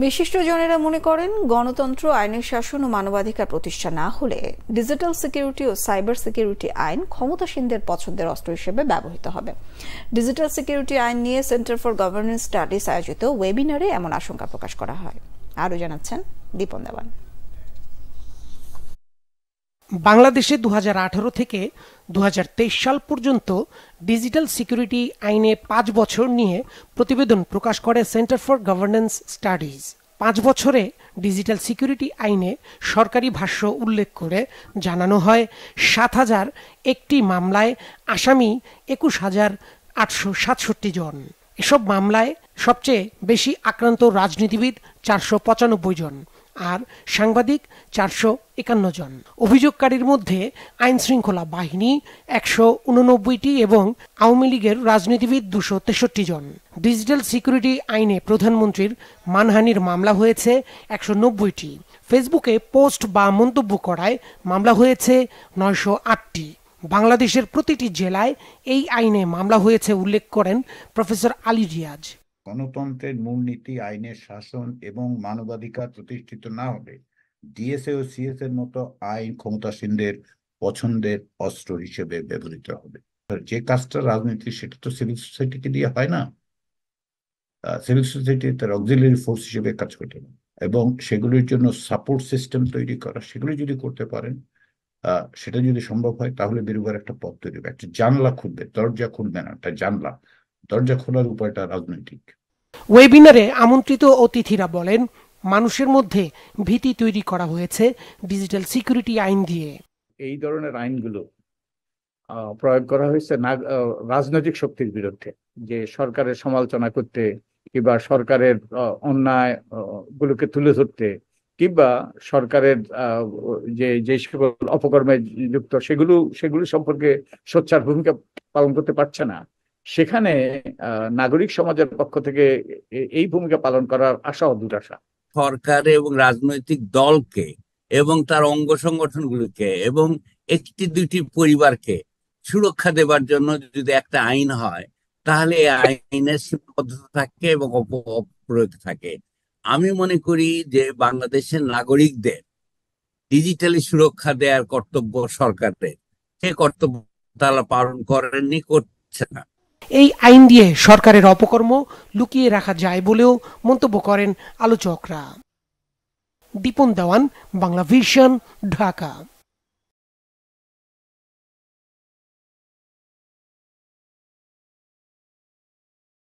বিশিষ্টজনেরা মনে করেন, গণতন্ত্র, আইনের শাসন ও মানবাধিকার প্রতিষ্ঠা না হলে ডিজিটাল সিকিউরিটি ও সাইবার সিকিউরিটি আইন ক্ষমতাসীনদের পছন্দের অস্ত্র হিসেবে ব্যবহৃত হবে। ডিজিটাল সিকিউরিটি আইন নিয়ে সেন্টার ফর গভর্নেন্স স্টাডিজ আয়োজিত ওয়েবিনারে এমন আশঙ্কা প্রকাশ করা হয়। আরও জানাচ্ছেন দীপন দেওয়ান। বাংলাদেশে 2018 থেকে 2023 সাল পর্যন্ত ডিজিটাল সিকিউরিটি আইনে 5 বছর নিয়ে প্রতিবেদন প্রকাশ করে সেন্টার ফর গভর্নেন্স স্টাডিজ। 5 বছরে ডিজিটাল সিকিউরিটি আইনে সরকারি ভাষ্য উল্লেখ করে জানানো হয় 7,001টি মামলায় আসামি 21,867 জন। এসব মামলায় সবচেয়ে বেশি আক্রান্ত রাজনীতিবিদ 495 জন আর সাংবাদিক 451 জন। অভিযোগকারীর মধ্যে আইন শৃঙ্খলা বাহিনী 189টি এবং আওয়ামী লীগের রাজনীতিবিদ 263 জন। ডিজিটাল সিকিউরিটি আইনে প্রধানমন্ত্রীর মানহানির মামলা হয়েছে 190টি। ফেসবুকে পোস্ট বা মন্তব্য করায় মামলা হয়েছে 908টি। বাংলাদেশের প্রতিটি জেলায় এই আইনে মামলা হয়েছে উল্লেখ করেন প্রফেসর আলী রিয়াজ। গণতন্ত্রের মূলনীতি, আইনের শাসন এবং মানবাধিকার প্রতিষ্ঠিত না হলে ডিএসএ ও সিএস এর মতো আইন ক্ষমতাসীনদের পছন্দের অস্ত্র হিসেবে ব্যবহৃত হবে। যে কাজটা রাজনীতি, সেটা তো সিভিল সোসাইটিকে দিয়ে হয় না। সিভিল সোসাইটি তার অক্সিলারি ফোর্স হিসেবে কাজ করতে হবে এবং সেগুলির জন্য সাপোর্ট সিস্টেম তৈরি করা, সেগুলি যদি করতে পারেন, সেটা যদি সম্ভব হয়, তাহলে বেরোবার একটা পথ তৈরি হবে। একটা জানলা খুলবে, দরজা খুলবে না, একটা জানলা। দরজা খোলার উপায়টা রাজনৈতিক। ওয়েবিনারে আমন্ত্রিত অতিথিরা বলেন, মানুষের মধ্যে ভীতি তৈরি করা হয়েছে ডিজিটাল সিকিউরিটি আইন দিয়ে। এই ধরনের আইনগুলো প্রয়োগ করা হয়েছে রাজনৈতিক শক্তির বিরুদ্ধে, যে সরকারের সমালোচনা করতে কিংবা সরকারের অন্যায় গুলোকে তুলে ধরতে কিংবা সরকারের যে সকল অপকর্মে যুক্ত সেগুলো সম্পর্কে সোচ্চার ভূমিকা পালন করতে পারছে না। সেখানে নাগরিক সমাজের পক্ষ থেকে এই ভূমিকা পালন করার আশা ও দুরাশা। সরকার এবং রাজনৈতিক দলকে এবং তার অঙ্গ সংগঠনগুলোকে এবং একটি দুইটি পরিবারকে সুরক্ষা দেবার জন্য যদি একটা আইন হয়, তাহলে এই আইনের সীমাবদ্ধতা থাকে এবং অপ্রয়োগ থাকে। আমি মনে করি যে বাংলাদেশের নাগরিকদের ডিজিটালি সুরক্ষা দেওয়ার কর্তব্য সরকারের, সে কর্তব্য তারা পালন করেননি, করছে না। এই আইন দিয়ে সরকারের অপকর্ম লুকিয়ে রাখা যায় বলেও মন্তব্য করেন আলোচকরা। দীপন দেওয়ান, বাংলা ভিশন, ঢাকা।